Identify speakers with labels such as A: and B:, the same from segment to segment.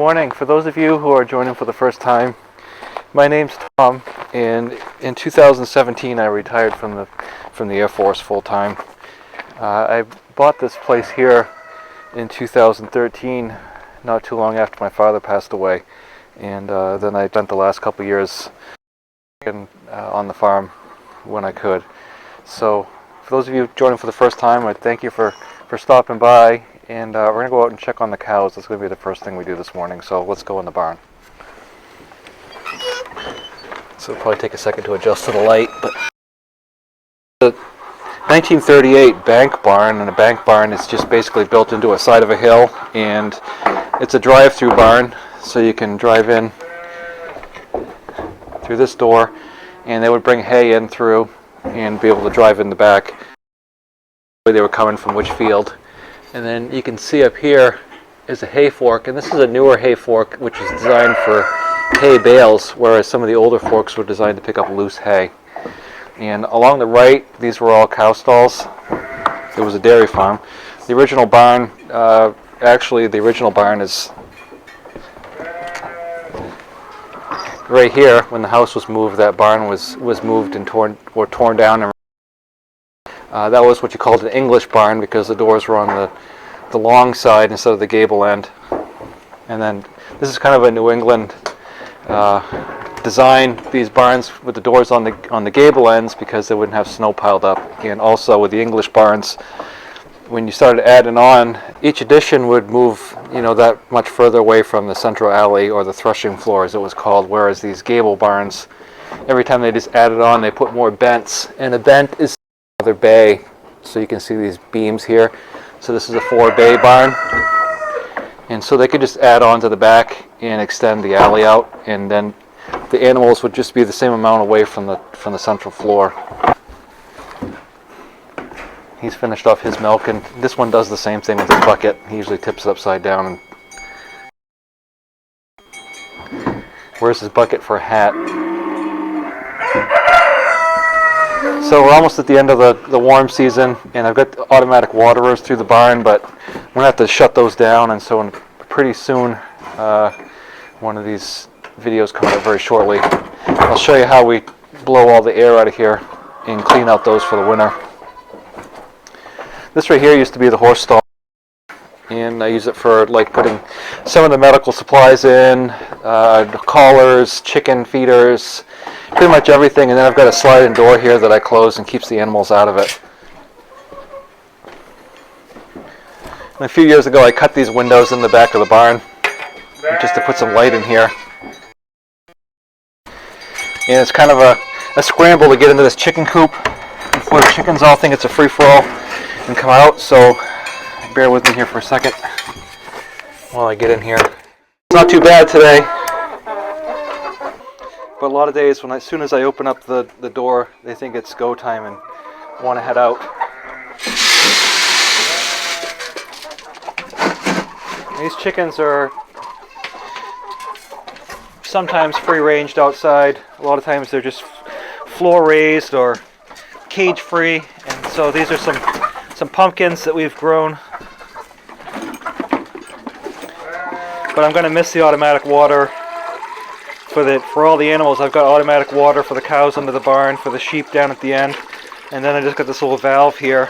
A: morning. For those of you who are joining for the first time, my name's Tom, and in 2017 I retired from the Air Force full-time. I bought this place here in 2013, not too long after my father passed away, and then I spent the last couple of years on the farm when I could. So for those of you joining for the first time, I thank you for stopping by, and we're going to go out and check on the cows. That's going to be the first thing we do this morning, so let's go in the barn. So it'll probably take a second to adjust to the light, but the 1938 bank barn, and a bank barn is just basically built into a side of a hill, and it's a drive-through barn, so you can drive in through this door, and they would bring hay in through and be able to drive in the back where they were coming from, which field. And then you can see up here is a hay fork, and this is a newer hay fork which is designed for hay bales, whereas some of the older forks were designed to pick up loose hay. And along the right, these were all cow stalls. It was a dairy farm. The original barn, actually the original barn is right here. When the house was moved, that barn was moved and torn down. And that was what you called an English barn, because the doors were on the long side instead of the gable end. And then this is kind of a New England design, these barns with the doors on the gable ends, because they wouldn't have snow piled up. And also with the English barns, when you started adding on, each addition would move, that much further away from the central alley, or the threshing floor as it was called, whereas these gable barns, every time they just added on, they put more bents, and a bent is another bay. So you can see these beams here. So this is a 4-bay barn, and so they could just add on to the back and extend the alley out, and then the animals would just be the same amount away from the central floor. He's finished off his milk, and this one does the same thing with his bucket. He usually tips it upside down and wears his bucket for a hat. So we're almost at the end of the warm season, and I've got automatic waterers through the barn, but we're going to have to shut those down, and so pretty soon, one of these videos coming up very shortly, I'll show you how we blow all the air out of here and clean out those for the winter. This right here used to be the horse stall, and I use it for putting some of the medical supplies in, collars, chicken feeders, pretty much everything. And then I've got a sliding door here that I close and keeps the animals out of it. And a few years ago I cut these windows in the back of the barn just to put some light in here. And it's kind of a scramble to get into this chicken coop before the chickens all think it's a free-for-all and come out, so bear with me here for a second while I get in here. It's not too bad today, but a lot of days as soon as I open up the door, they think it's go time and want to head out. These chickens are sometimes free-ranged outside. A lot of times they're just floor-raised or cage-free, and so these are some pumpkins that we've grown. But I'm going to miss the automatic water for all the animals. I've got automatic water for the cows under the barn, for the sheep down at the end, and then I just got this little valve here.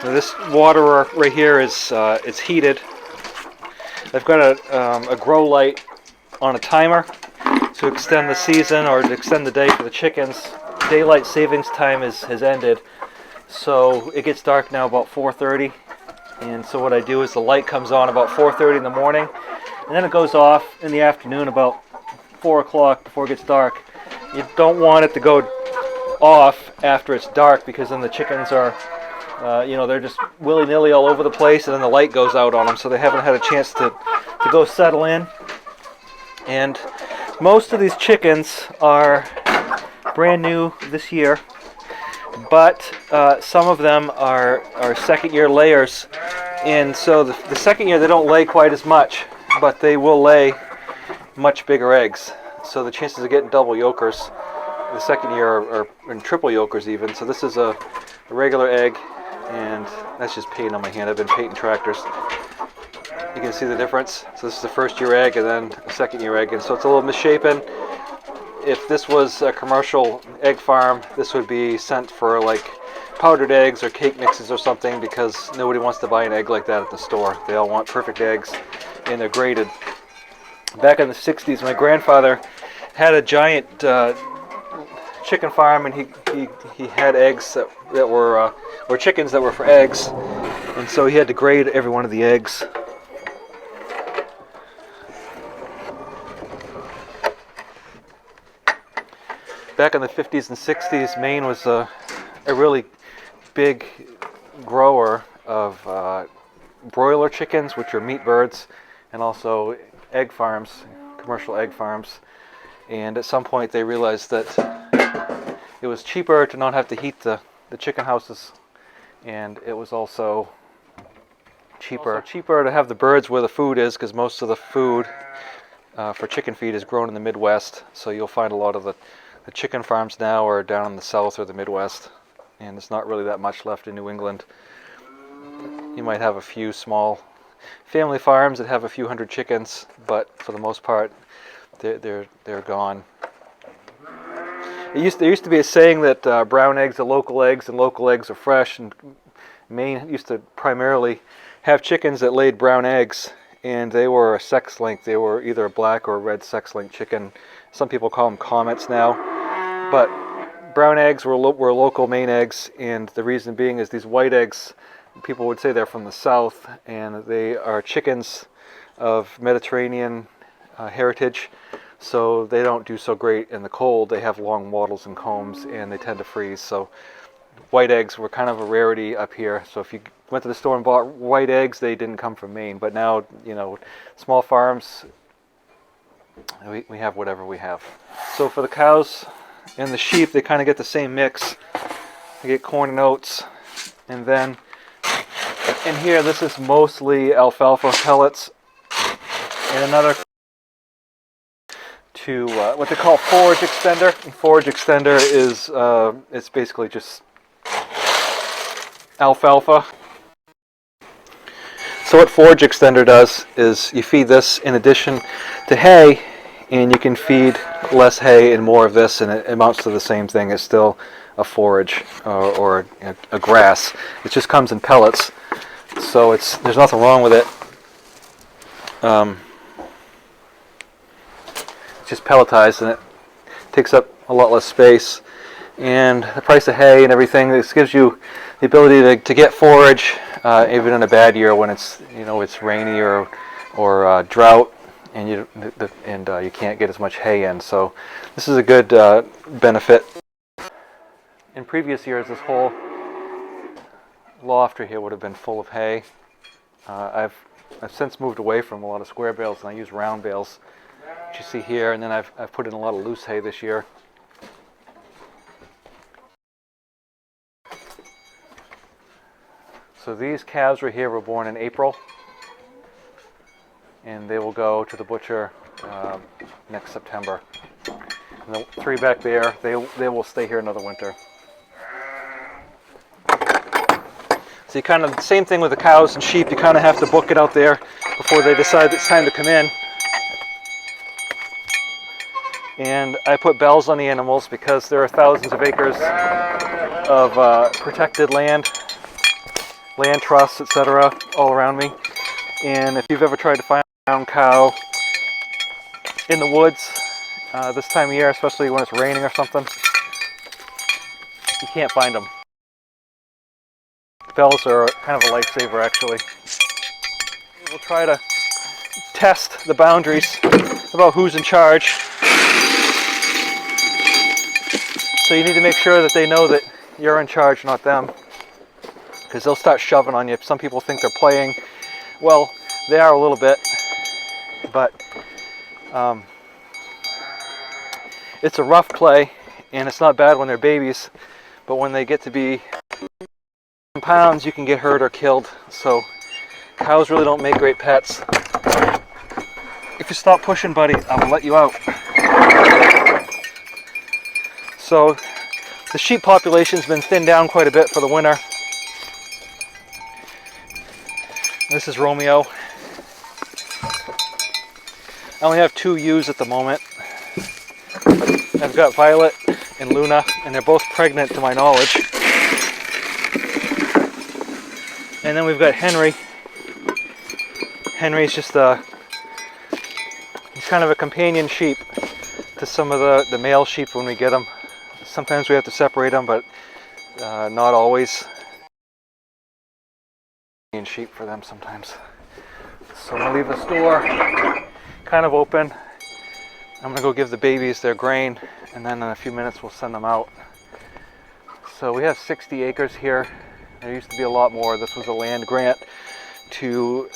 A: Now this water right here is it's heated. I've got a grow light on a timer to extend the season, or to extend the day for the chickens. Daylight savings time has ended, so it gets dark now about 4:30, and so what I do is the light comes on about 4:30 in the morning, and then it goes off in the afternoon about 4 o'clock before it gets dark. You don't want it to go off after it's dark, because then the chickens are they're just willy-nilly all over the place, and then the light goes out on them, so they haven't had a chance to go settle in. And most of these chickens are brand new this year, but some of them are second-year layers, and so the second year they don't lay quite as much, but they will lay much bigger eggs. So the chances of getting double yolkers the second year are in triple yolkers even. So this is a regular egg, and that's just paint on my hand. I've been painting tractors. You can see the difference. So this is the first year egg and then a second year egg, and so it's a little misshapen. If this was a commercial egg farm, this would be sent for like powdered eggs or cake mixes or something, because nobody wants to buy an egg like that at the store. They all want perfect eggs, and they're graded. Back in the 60s, my grandfather had a giant chicken farm, and he had eggs that were or chickens that were for eggs, and so he had to grade every one of the eggs. Back in the 50s and 60s, Maine was a really big grower of broiler chickens, which are meat birds, and also egg farms, commercial egg farms. And at some point they realized that it was cheaper to not have to heat the chicken houses, and it was also cheaper to have the birds where the food is, because most of the food for chicken feed is grown in the Midwest. So you'll find a lot of the chicken farms now are down in the South or the Midwest, and there's not really that much left in New England. You might have a few small family farms that have a few hundred chickens, but for the most part, they're gone. There used to be a saying that brown eggs are local eggs and local eggs are fresh, and Maine used to primarily have chickens that laid brown eggs, and they were a sex link. They were either a black or a red sex link chicken. Some people call them comets now, but brown eggs were local Maine eggs, and the reason being is these white eggs, people would say they're from the South, and they are chickens of Mediterranean heritage, so they don't do so great in the cold. They have long wattles and combs, and they tend to freeze. So white eggs were kind of a rarity up here. So if you went to the store and bought white eggs, they didn't come from Maine. But now, you know, small farms, we have whatever we have. So for the cows and the sheep, they kind of get the same mix. They get corn and oats, and then in here, this is mostly alfalfa pellets, and another to what they call forage extender. And forage extender is it's basically just alfalfa. So what forage extender does is you feed this in addition to hay, and you can feed less hay and more of this, and it amounts to the same thing. It's still a forage or a grass. It just comes in pellets, so there's nothing wrong with it. It's just pelletized, and it takes up a lot less space. And the price of hay and everything, this gives you the ability to get forage even in a bad year when it's rainy or drought, and you can't get as much hay in. So this is a good benefit. In previous years, this whole loft here would have been full of hay. I've since moved away from a lot of square bales, and I use round bales, which you see here, and then I've put in a lot of loose hay this year. So these calves right here were born in April, and they will go to the butcher next September. And the three back there, they will stay here another winter. So you kind of, same thing with the cows and sheep, you kind of have to book it out there before they decide it's time to come in. And I put bells on the animals because there are thousands of acres of protected land trusts, etc., all around me. And if you've ever tried to find a brown cow in the woods this time of year, especially when it's raining or something, you can't find them. Bells are kind of a lifesaver, actually. We'll try to test the boundaries about who's in charge. So you need to make sure that they know that you're in charge, not them, because they'll start shoving on you. Some people think they're playing. Well, they are a little bit, but it's a rough play, and it's not bad when they're babies, but when they get to be pounds, you can get hurt or killed. So cows really don't make great pets. If you stop pushing, buddy, I will let you out. So the sheep population's been thinned down quite a bit for the winter. This is Romeo. I only have 2 ewes at the moment. I've got Violet and Luna, and they're both pregnant to my knowledge. And then we've got Henry. Henry's just he's kind of a companion sheep to some of the male sheep when we get them. Sometimes we have to separate them, but not always. Companion sheep for them sometimes. So I'm gonna leave this door kind of open. I'm gonna go give the babies their grain, and then in a few minutes we'll send them out. So we have 60 acres here. There used to be a lot more. This was a land grant to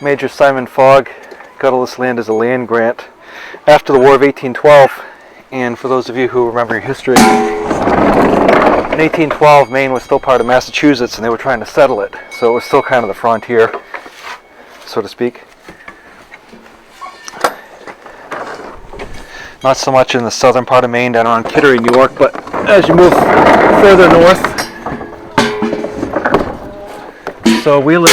A: Major Simon Fogg. Got all this land as a land grant after the War of 1812. And for those of you who remember your history, in 1812 Maine was still part of Massachusetts, and they were trying to settle it. So it was still kind of the frontier, so to speak. Not so much in the southern part of Maine, down around Kittery, New York, but as you move further north. So we live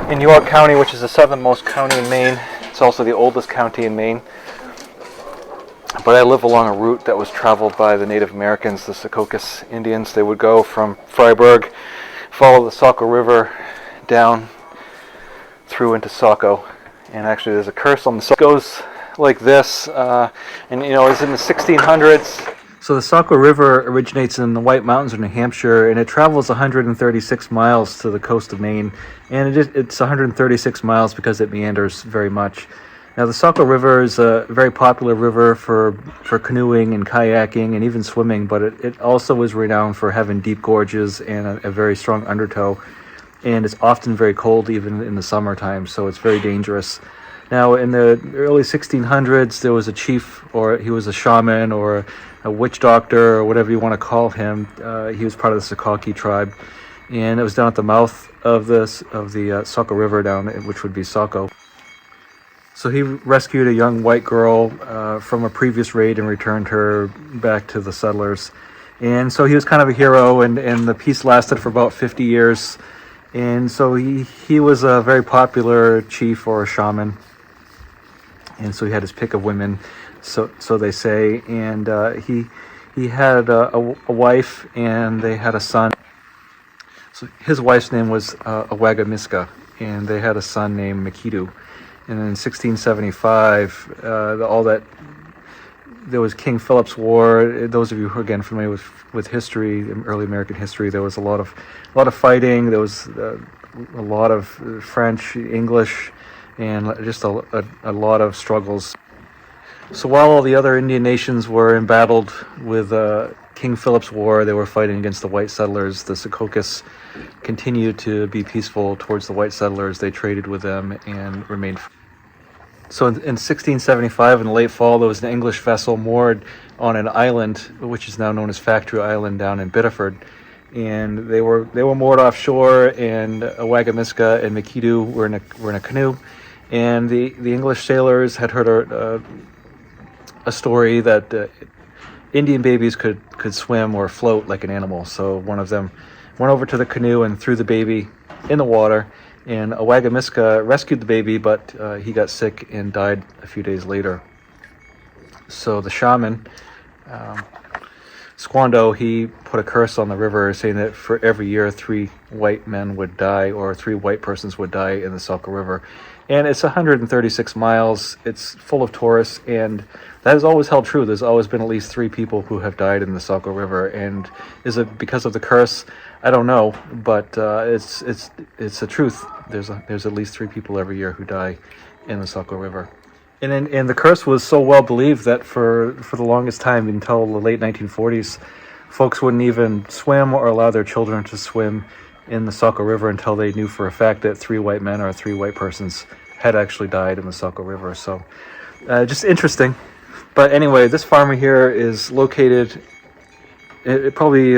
A: in York County, which is the southernmost county in Maine. It's also the oldest county in Maine. But I live along a route that was traveled by the Native Americans, the Saco Indians. They would go from Freiburg, follow the Saco River down through into Saco. And actually there's a curse on the Saco. It goes like this, and you know, it's in the 1600s. So the Saco River originates in the White Mountains of New Hampshire, and it travels 136 miles to the coast of Maine. And it's 136 miles because it meanders very much. Now the Saco River is a very popular river for canoeing and kayaking and even swimming, but it also is renowned for having deep gorges and a very strong undertow. And it's often very cold even in the summertime, so it's very dangerous. Now, in the early 1600s, there was a chief, or he was a shaman, or a witch doctor, or whatever you want to call him. He was part of the Saco tribe, and it was down at the mouth of the Saco River, which would be Saco. So he rescued a young white girl from a previous raid and returned her back to the settlers. And so he was kind of a hero, and the peace lasted for about 50 years. And so he was a very popular chief or a shaman. And so he had his pick of women, so they say, and he had a wife, and they had a son. So his wife's name was Awagamiska, and they had a son named Makidu. And in 1675, there was King Philip's War. Those of you who are again familiar with history, early American history, there was a lot of fighting. There was a lot of French, English, and just a lot of struggles. So while all the other Indian nations were embattled with King Philip's War, they were fighting against the white settlers. The Secocas continued to be peaceful towards the white settlers. They traded with them and remained. So in 1675, in the late fall, there was an English vessel moored on an island, which is now known as Factory Island, down in Biddeford. And they were moored offshore, and Awagamiska and Makidu were in a canoe. And the English sailors had heard a story that Indian babies could swim or float like an animal. So one of them went over to the canoe and threw the baby in the water. And Awagamiska rescued the baby, but he got sick and died a few days later. So the shaman, Squando, he put a curse on the river, saying that for every year 3 white men would die, or 3 white persons would die in the Saco River. And it's 136 miles. It's full of tourists, and that has always held true. There's always been at least 3 people who have died in the Saco River. And is it because of the curse? I don't know, but it's the truth. There's at least 3 people every year who die in the Saco River. And the curse was so well believed that for the longest time, until the late 1940s, folks wouldn't even swim or allow their children to swim in the Saco River until they knew for a fact that 3 white men or 3 white persons had actually died in the Saco River. So just interesting. But anyway, this farmer here is located probably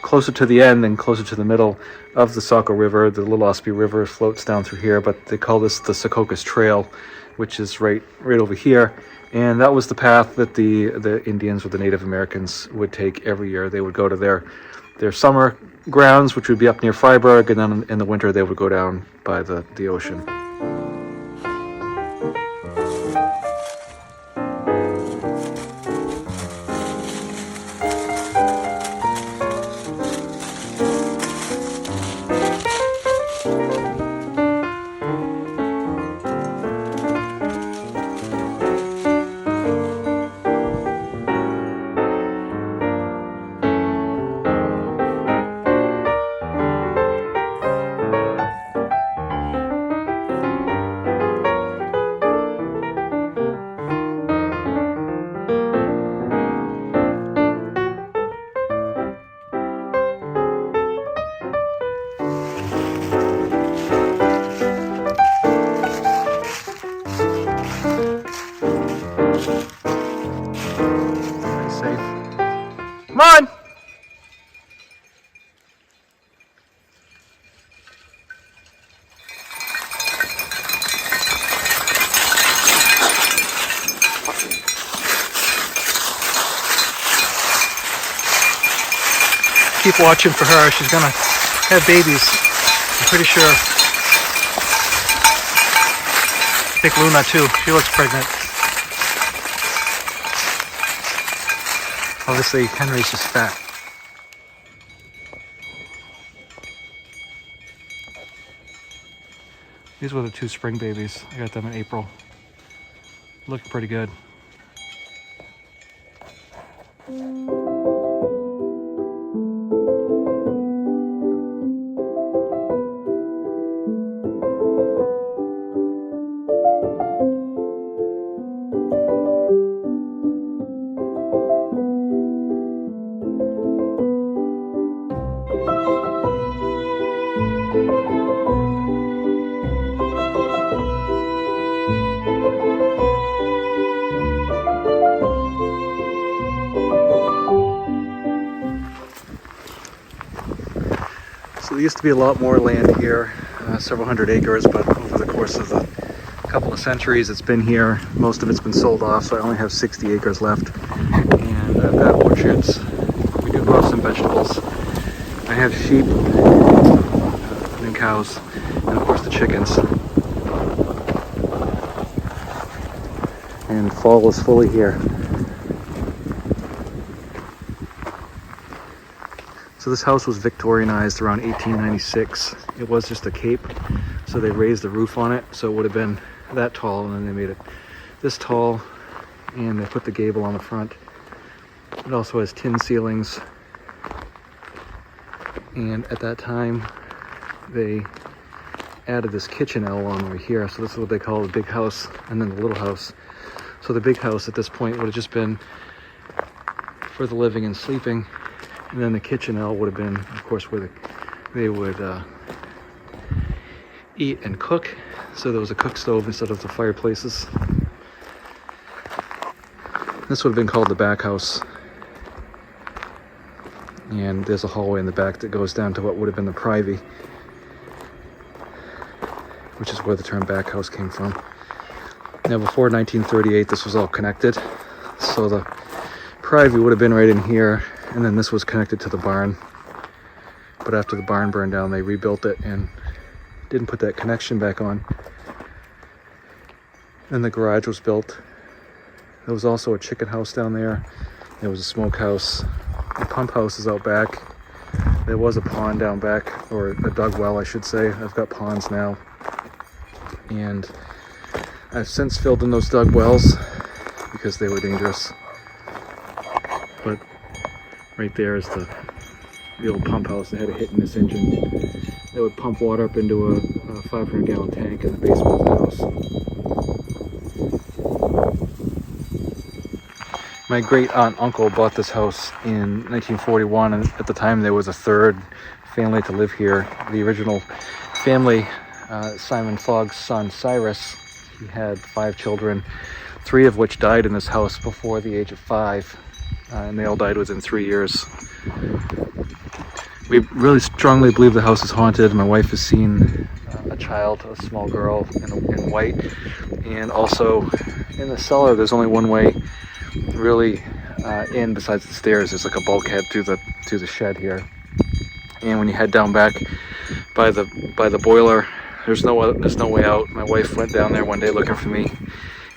A: closer to the end and closer to the middle of the Saco River. The Little Ospey River floats down through here, but they call this the Secocas Trail, which is right over here. And that was the path that the Indians or the Native Americans would take every year. They would go to their their summer grounds, which would be up near Freiburg, and then in the winter they would go down by the ocean. Come on! Keep watching for her. She's gonna have babies. I'm pretty sure. I think Luna too. She looks pregnant. Obviously, Henry's just fat. These were the 2 spring babies. I got them in April. Looking pretty good. So there used to be a lot more land here, several hundred acres, but over the course of the couple of centuries it's been here. Most of it's been sold off, so I only have 60 acres left. And I've got orchards. We do grow some vegetables. I have sheep and cows, and of course the chickens. And fall is fully here. So this house was Victorianized around 1896. It was just a cape, so they raised the roof on it, so it would have been that tall, and then they made it this tall, and they put the gable on the front. It also has tin ceilings, and at that time they added this kitchen L on right here, so this is what they call the big house, and then the little house. So the big house at this point would have just been for the living and sleeping. And then the kitchen L would have been, of course, where they would eat and cook. So there was a cook stove instead of the fireplaces. This would have been called the back house. And there's a hallway in the back that goes down to what would have been the privy, which is where the term back house came from. Now, before 1938, this was all connected. So the privy would have been right in here. And then this was connected to the barn. But after the barn burned down, they rebuilt it and didn't put that connection back on. Then the garage was built. There was also a chicken house down there. There was a smokehouse. The pump house is out back. There was a pond down back, or a dug well, I should say. I've got ponds now. And I've since filled in those dug wells because they were dangerous. But right there is the old pump house that had a hit in this engine. They would pump water up into a 500-gallon tank in the basement of the house. My great-aunt-uncle bought this house in 1941, and at the time there was a third family to live here. The original family, Simon Fogg's son, Cyrus, he had 5 children, 3 of which died in this house before the age of 5. And they all died within 3 years. We really strongly believe the house is haunted. My wife has seen a child, a small girl in white. And also in the cellar, there's only one way really in besides the stairs. There's like a bulkhead through the shed here. and when you head down back by the boiler, there's no way out. My wife went down there one day looking for me,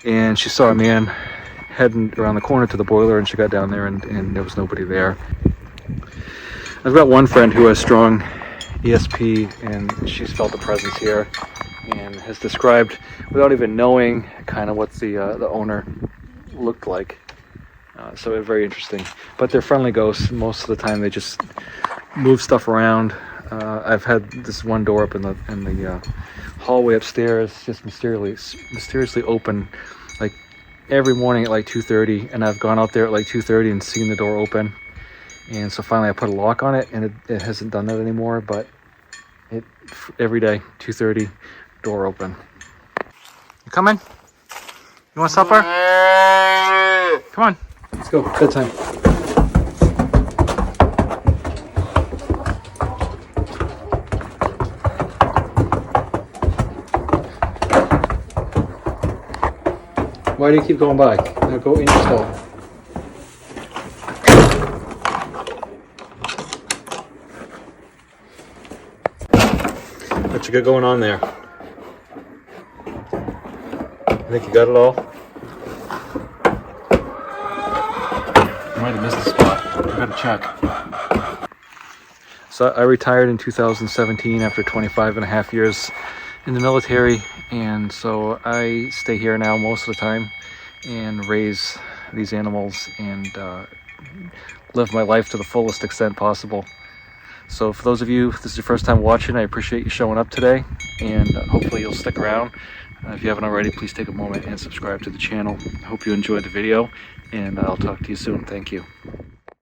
A: and she saw a man heading around the corner to the boiler, and she got down there, and there was nobody there. I've got one friend who has strong ESP, and she's felt the presence here and has described, without even knowing, kind of what the owner looked like. So it's very interesting. But they're friendly ghosts. Most of the time they just move stuff around. I've had this one door up in the hallway upstairs just mysteriously open, like every morning at like 2:30, and I've gone out there at like 2:30 and seen the door open. And so finally I put a lock on it, and it hasn't done that anymore, but every day, 2:30, door open. You coming? You want supper? Come on. Let's go. Bedtime. Why do you keep going by? Now go in your stall. What you got going on there? I think you got it all. I might have missed a spot. I gotta check. So I retired in 2017 after 25 and a half years in the military, and so I stay here now most of the time and raise these animals and live my life to the fullest extent possible. So for those of you, if this is your first time watching, I appreciate you showing up today, and hopefully you'll stick around. If you haven't already, please take a moment and subscribe to the channel. I hope you enjoyed the video, and I'll talk to you soon. Thank you.